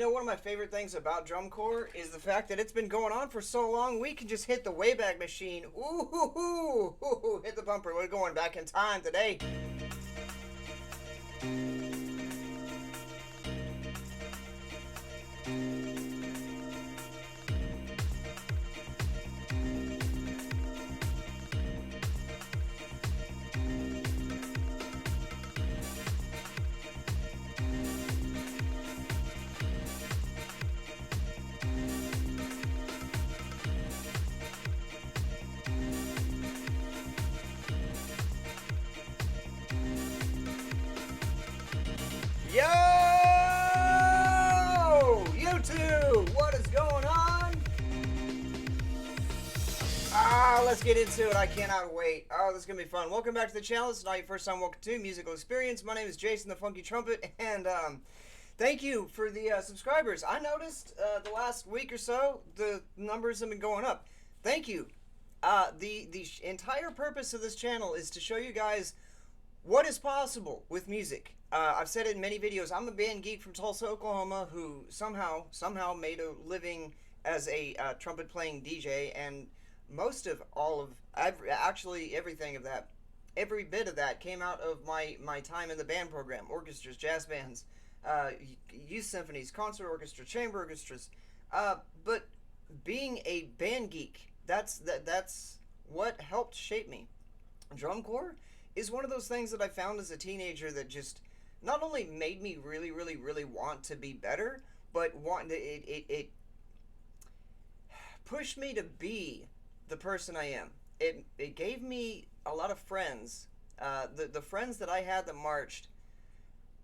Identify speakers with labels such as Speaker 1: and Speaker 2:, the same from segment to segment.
Speaker 1: know, one of my favorite things about drum corps is the fact that it's been going on for so long, we can just hit the Wayback Machine. Ooh, hoo, hoo, hoo, hoo, hit the bumper. We're going back in time today. Yo! YouTube! What is going on? Let's get into it. I cannot wait. Oh, this is going to be fun. Welcome back to the channel. This is not your first time. Welcome to Musical Experience. My name is Jason the Funky Trumpet, and thank you for the subscribers. I noticed the last week or so, the numbers have been going up. Thank you. The entire purpose of this channel is to show you guys what is possible with music. I've said it in many videos. I'm a band geek from Tulsa, Oklahoma, who somehow made a living as a trumpet playing DJ, and most of actually everything of that, every bit of that came out of my time in the band program, orchestras, jazz bands, youth symphonies, concert orchestra, chamber orchestras. But being a band geek, that's what helped shape me. Drum corps is one of those things that I found as a teenager that just not only made me really want to be better, but it pushed me to be the person I am. It gave me a lot of friends. The friends that I had that marched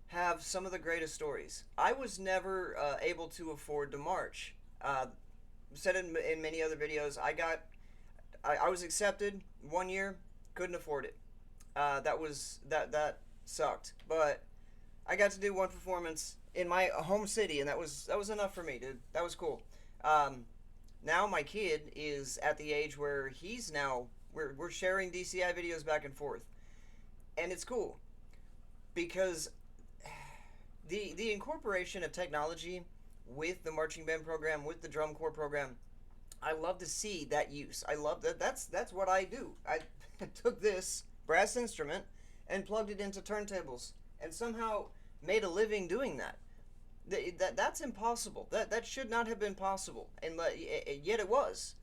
Speaker 1: have some of the greatest stories. I was never able to afford to march. Said it in many other videos. I was accepted one year, couldn't afford it. That sucked, but I got to do one performance in my home city, and that was enough for me, dude. That was cool. Now my kid is at the age where we're sharing DCI videos back and forth, and it's cool because the incorporation of technology with the marching band program, with the drum corps program, I love to see that use. I love that. That's what I do. I took this brass instrument and plugged it into turntables and somehow made a living doing that. That's impossible. That should not have been possible, and yet it was.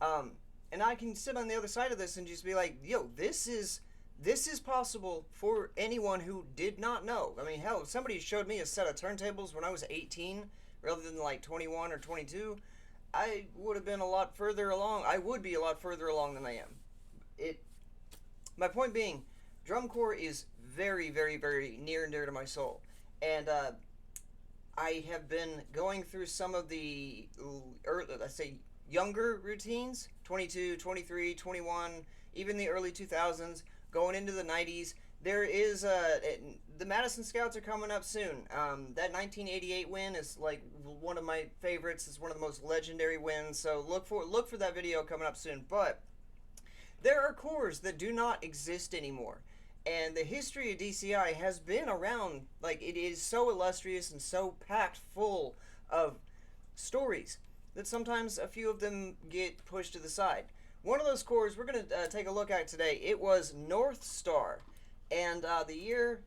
Speaker 1: And I can sit on the other side of this and just be like, yo, this is possible for anyone who did not know. I mean, hell, if somebody showed me a set of turntables when I was 18 rather than like 21 or 22, I would have been a lot further along. I would be a lot further along than I am. My point being, drum corps is very near and dear to my soul. And I have been going through some of the, let's say, younger routines, 22, 23, 21, even the early 2000s, going into the 90s. There is, the Madison Scouts are coming up soon. That 1988 win is like one of my favorites. It's one of the most legendary wins, so look for that video coming up soon. But there are corps that do not exist anymore. And the history of DCI has been around, like, it is so illustrious and so packed full of stories that sometimes a few of them get pushed to the side. One of those corps we're going to take a look at today, it was North Star. And the year,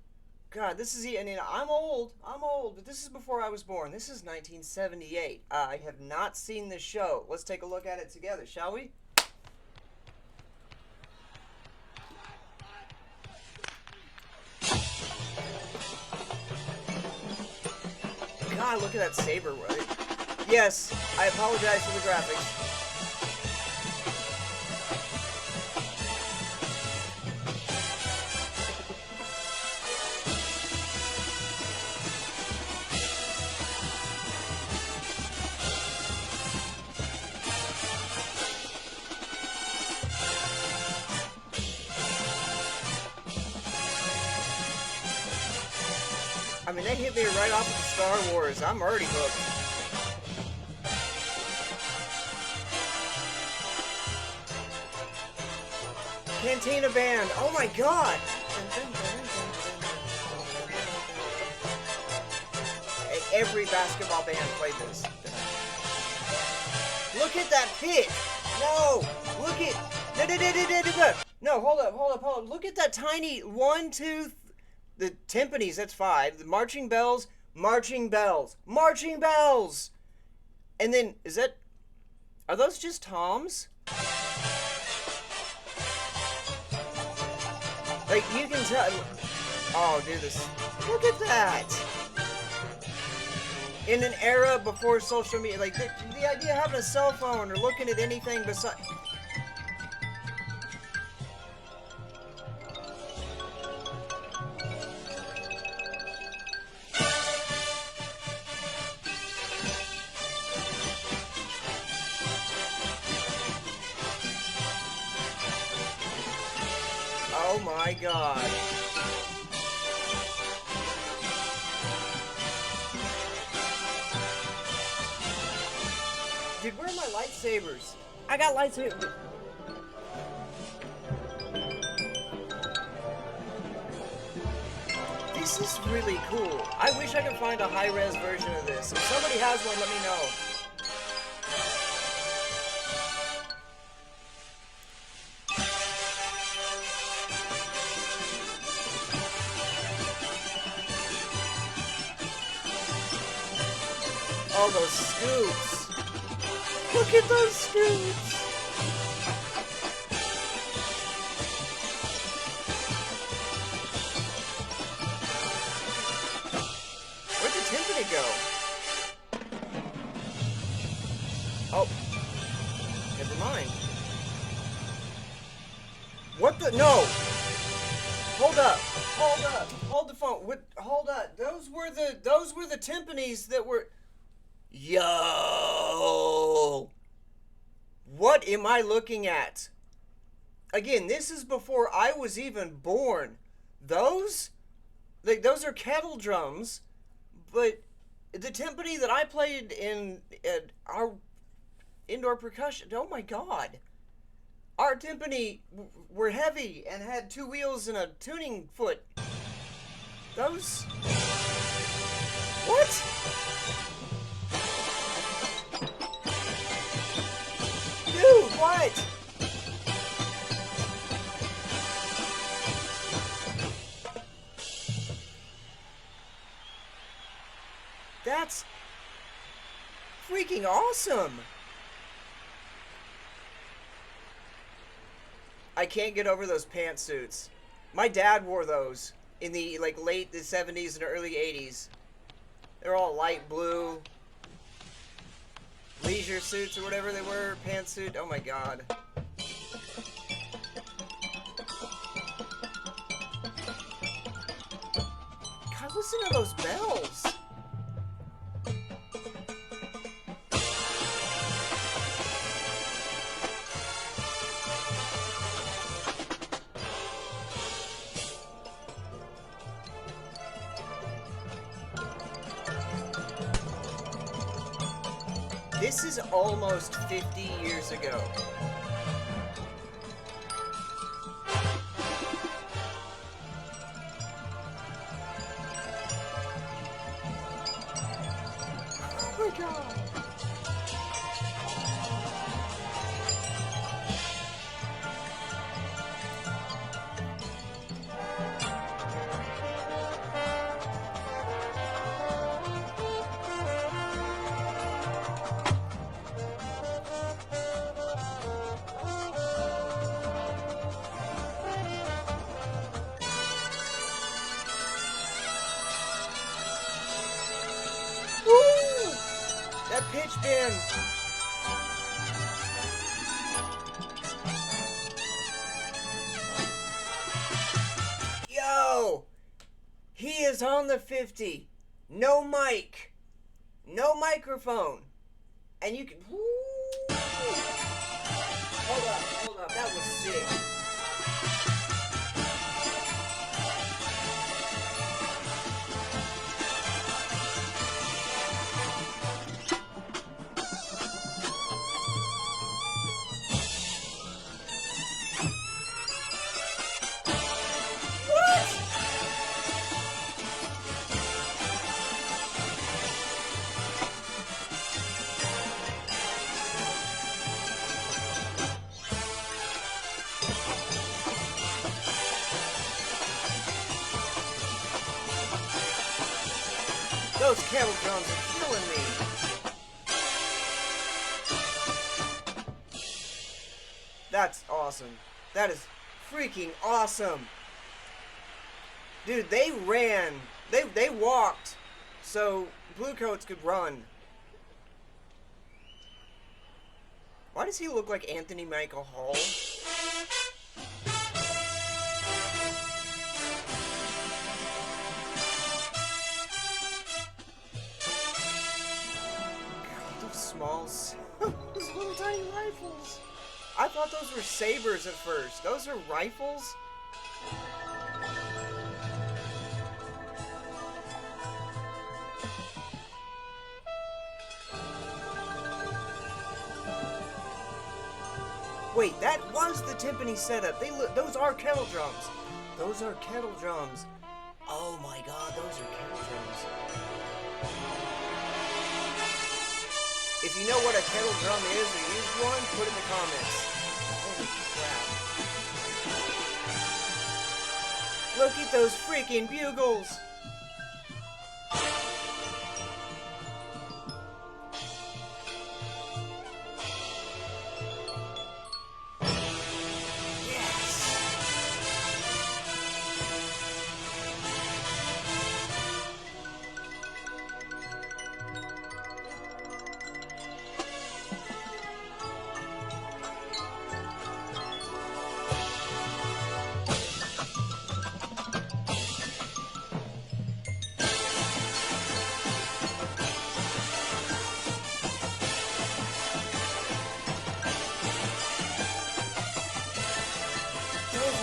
Speaker 1: God, this is, I mean, I'm old, but this is before I was born. This is 1978. I have not seen this show. Let's take a look at it together, shall we? God, look at that saber, right? Yes, I apologize for the graphics. I mean, they hit me right off of the Star Wars. I'm already hooked. Cantina Band. Oh my god. every basketball band played this. Look at that pick. No, look at. No, hold up. Look at that tiny 1, 2. The timpanis, that's 5. The marching bells. And then, are those just toms? Like, you can tell. Oh, dude, look at that. In an era before social media, like, the idea of having a cell phone or looking at anything besides. Oh my god. Dude, where are my lightsabers? I got lightsabers. This is really cool. I wish I could find a high-res version of this. If somebody has one, let me know. Oh, those scoops. Look at those scoops. Where'd the timpani go? Oh. Never mind. What the? No. Hold up. Hold the phone. Hold up. Those were the timpanis that were. Yo! What am I looking at? Again, this is before I was even born. Those are kettle drums, but the timpani that I played in our indoor percussion, oh my god. Our timpani were heavy and had 2 wheels and a tuning foot. Those... What? Dude, what? That's freaking awesome. I can't get over those pantsuits. My dad wore those in the late 70s and early 80s. They're all light blue. Leisure suits or whatever they were, pantsuit. Oh my god. God, listen to those bells. This is almost 50 years ago. Oh my god. That pitch bend. Yo! He is on the 50. No mic. No microphone. And you can... Woo! Hold up. That was sick. those kettle drums are killing me. That's awesome. That is freaking awesome. Dude, they ran. They walked so Bluecoats could run. Why does he look like Anthony Michael Hall? God, those smalls. Those little tiny rifles. I thought those were sabers at first. Those are rifles? Wait, that was the timpani setup. Those are kettle drums. Those are kettle drums. Oh my god, those are kettle drums. If you know what a kettle drum is or use one, put in the comments. Holy crap. Look at those freaking bugles.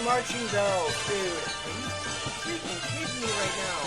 Speaker 1: Marching bells, dude. Are you freaking kidding me right now?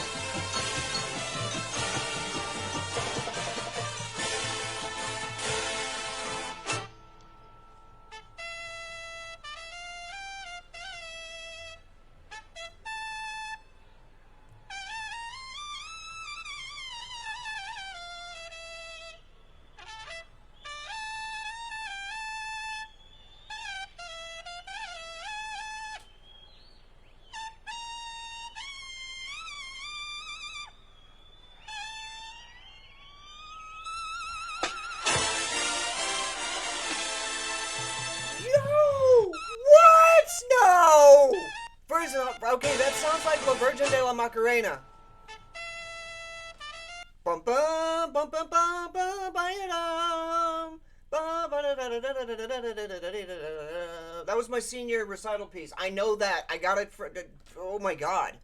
Speaker 1: Okay, that sounds like La Virgen de la Macarena. Bum bum bum bum bum bum bum. That was my senior recital piece. I know that. I got it for. Oh my god.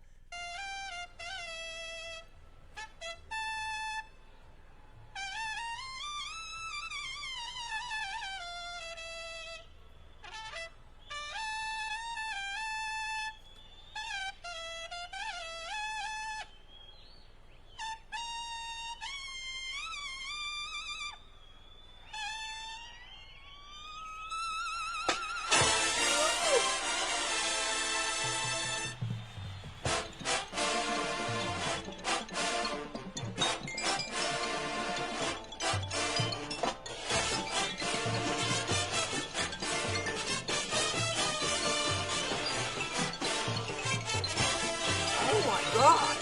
Speaker 1: God!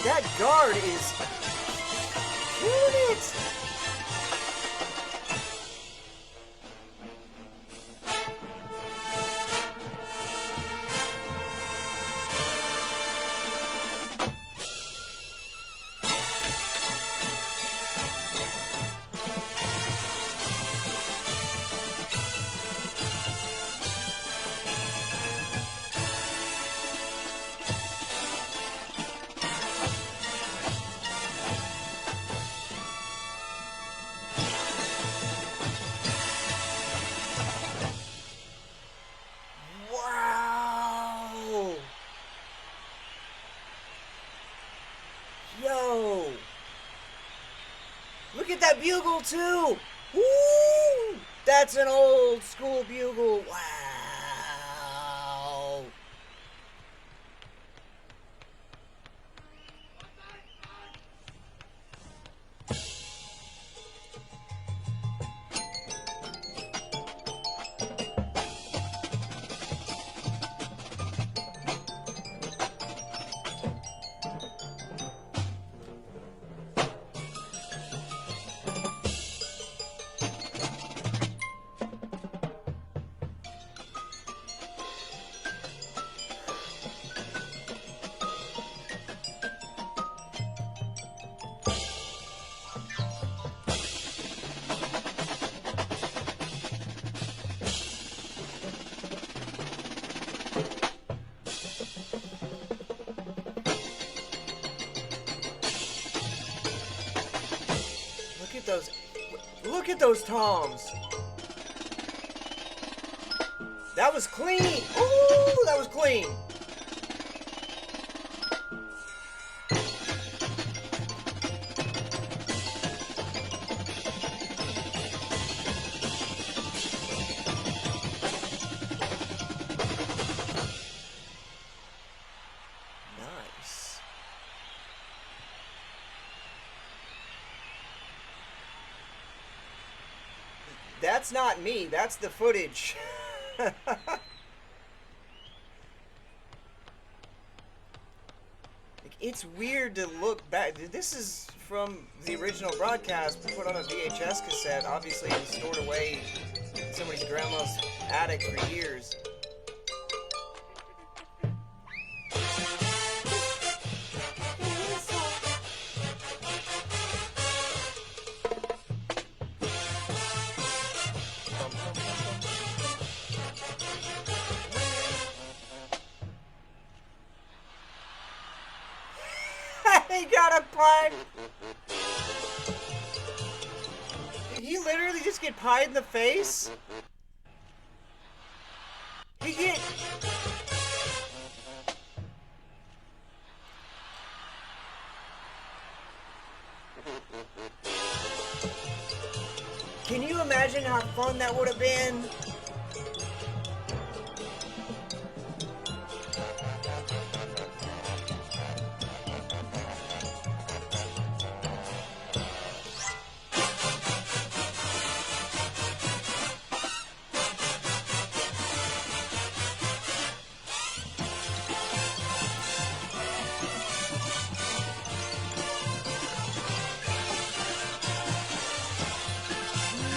Speaker 1: That guard is killing it! Yo! Look at that bugle too! Woo! That's an old school bugle. Wow! Look at those toms. That was clean. Ooh, that was clean. Nice. That's not me. That's the footage. It's weird to look back. This is from the original broadcast put on a VHS cassette. Obviously, it was stored away in somebody's grandma's attic for years. He got a pie. Did he literally just get pied in the face? He get. Can you imagine how fun that would have been?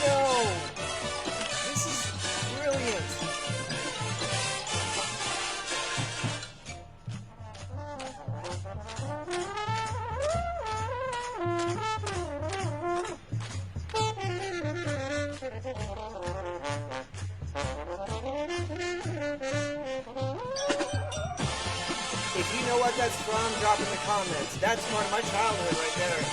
Speaker 1: No! This is brilliant. If you know what that's from, drop in the comments. That's part of my childhood right there.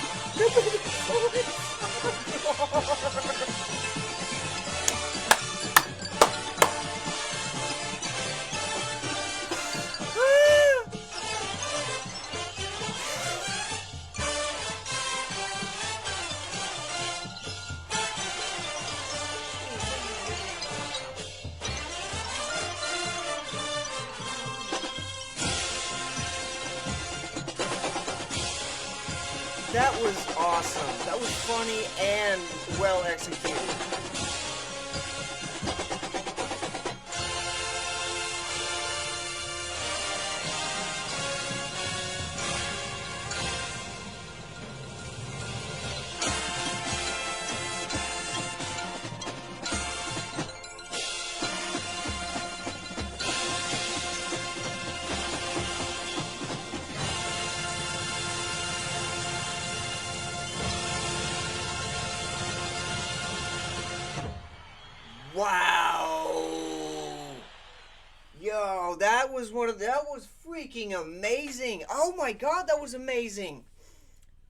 Speaker 1: That was awesome. That was funny and well executed. Wow. Yo, that was freaking amazing. Oh my god, that was amazing.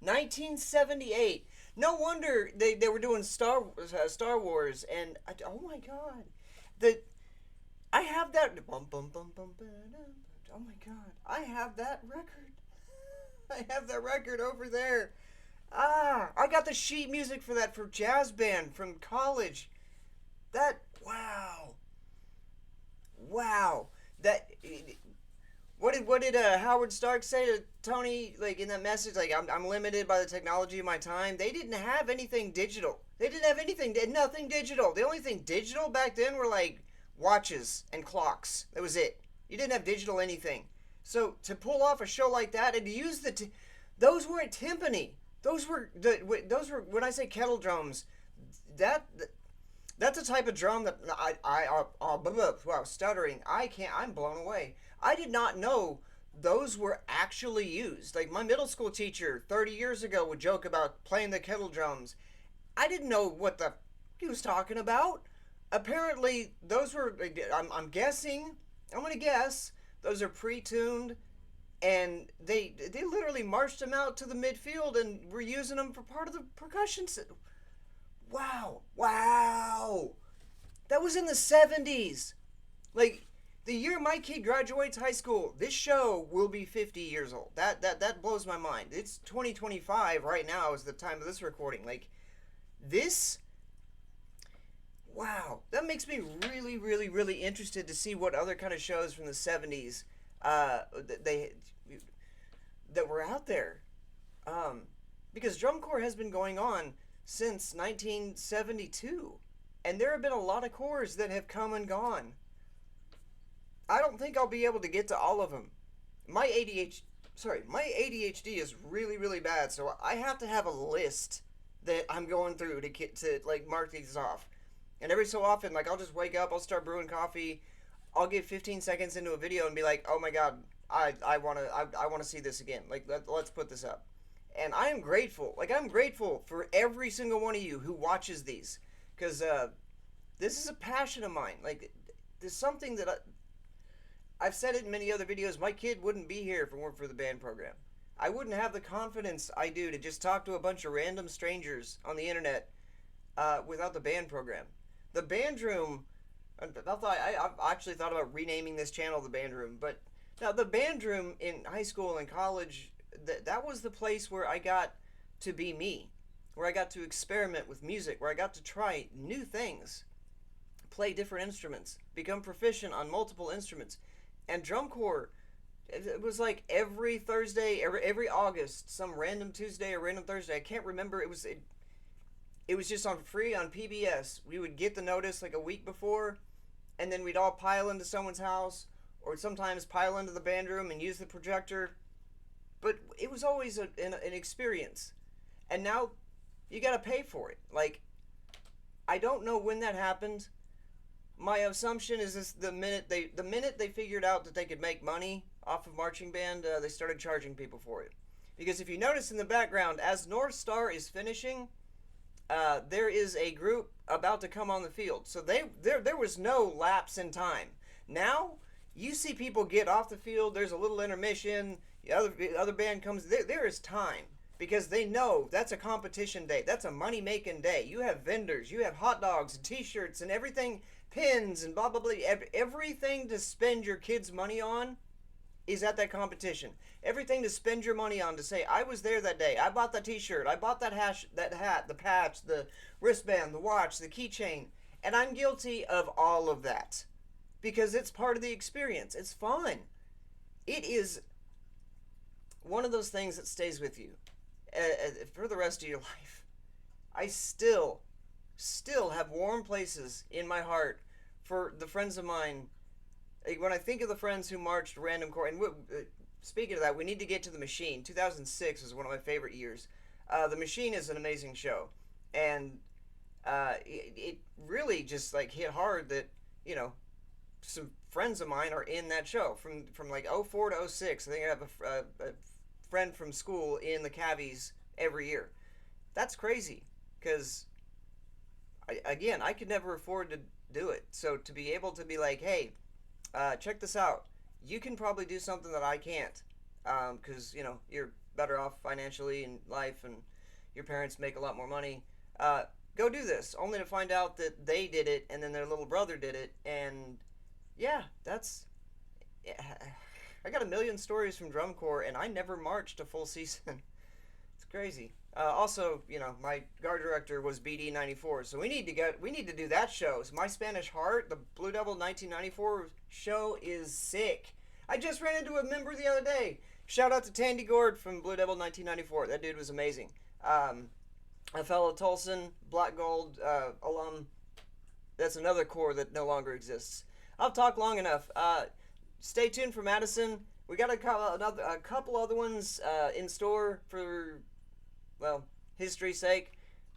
Speaker 1: 1978. No wonder they were doing Star Wars and oh my god. The I have that bum, bum, bum, bum, bum, oh my god. I have that record. I have that record over there. I got the sheet music for that for jazz band from college. Wow. That what did Howard Stark say to Tony, like in that message, like I'm limited by the technology of my time? They didn't have anything digital. They didn't have anything, nothing digital. The only thing digital back then were like watches and clocks. That was it. You didn't have digital anything. So to pull off a show like that and to use those weren't timpani. Those were when I say kettle drums. That's a type of drum that wow, stuttering. I'm blown away. I did not know those were actually used. Like my middle school teacher 30 years ago would joke about playing the kettle drums. I didn't know what the he was talking about. Apparently, those were, I'm guessing, I'm going to guess, those are pre-tuned, and they literally marched them out to the midfield and were using them for part of the percussion. Wow, wow. That was in the 70s. Like, the year my kid graduates high school, this show will be 50 years old. That blows my mind. It's 2025 right now is the time of this recording. Like, this, wow, that makes me really, really, really interested to see what other kind of shows from the 70s they that were out there. Um, because drum corps has been going on since 1972, and there have been a lot of corps that have come and gone. I don't think I'll be able to get to all of them. My ADHD is really, really bad, so I have to have a list that I'm going through to get to like mark these off. And every so often, like I'll just wake up, I'll start brewing coffee, I'll get 15 seconds into a video and be like, oh my god, I wanna see this again. Like let's put this up. And I am grateful. Like I'm grateful for every single one of you who watches these, because this is a passion of mine. Like there's something that I've said it in many other videos. My kid wouldn't be here if it weren't for the band program. I wouldn't have the confidence I do to just talk to a bunch of random strangers on the internet without the band program. The band room. I've actually thought about renaming this channel the band room, but now the band room in high school and college, that was the place where I got to be me, where I got to experiment with music, where I got to try new things, play different instruments, become proficient on multiple instruments. And drum corps, it was like every Thursday, every August, some random Tuesday or random Thursday. I can't remember. It was just on free on PBS. We would get the notice like a week before, and then we'd all pile into someone's house, or sometimes pile into the band room and use the projector. But it was always an experience. And now you got to pay for it. Like, I don't know when that happened. My assumption is this: the minute they figured out that they could make money off of marching band, they started charging people for it. Because if you notice in the background, as North Star is finishing, there is a group about to come on the field. So there was no lapse in time. Now you see people get off the field. There's a little intermission. The other band comes. There is time, because they know that's a competition day. That's a money making day. You have vendors. You have hot dogs and T-shirts and everything. Pins and blah blah blah. Everything to spend your kids' money on is at that competition. Everything to spend your money on, to say I was there that day. I bought that T-shirt. I bought that hat, the patch, the wristband, the watch, the keychain, and I'm guilty of all of that because it's part of the experience. It's fun. It is one of those things that stays with you for the rest of your life. I still have warm places in my heart for the friends of mine. Like when I think of the friends who marched Random Corps, and speaking of that, we need to get to The Machine. 2006 is one of my favorite years. The Machine is an amazing show, and it really just like hit hard that, you know, some friends of mine are in that show from like '04 to '06. I think I have a friend from school in the Cavies every year. That's crazy, because I could never afford to do it. So to be able to be like, hey, check this out. You can probably do something that I can't, because you know you're better off financially in life, and your parents make a lot more money. Go do this, only to find out that they did it, and then their little brother did it, and yeah, that's. I got a million stories from drum corps, and I never marched a full season. It's crazy. Also, you know, my guard director was BD 94, so we need to do that show. So My Spanish Heart, the Blue Devil 1994 show, is sick. I just ran into a member the other day. Shout out to Tandy Gord from Blue Devil 1994. That dude was amazing. A fellow Tulsan Black Gold alum. That's another corps that no longer exists. I've talked long enough. Stay tuned for Madison. We got a couple other ones in store for, well, history's sake,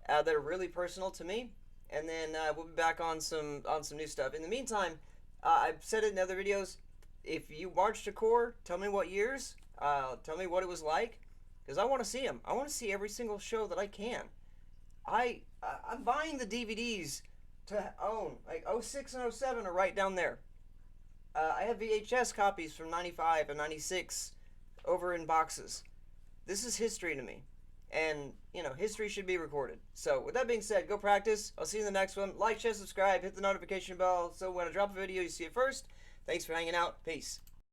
Speaker 1: that are really personal to me, and then we'll be back on some new stuff. In the meantime, I've said it in other videos. If you marched a corps, tell me what years. Tell me what it was like, because I want to see them. I want to see every single show that I can. I'm buying the DVDs to own. Like '06 and '07 are right down there. I have VHS copies from '95 and '96 over in boxes. This is history to me. and history should be recorded. So with that being said, go practice. I'll see you in the next one. Like, share, subscribe, hit the notification bell so when I drop a video you see it first. Thanks for hanging out. Peace.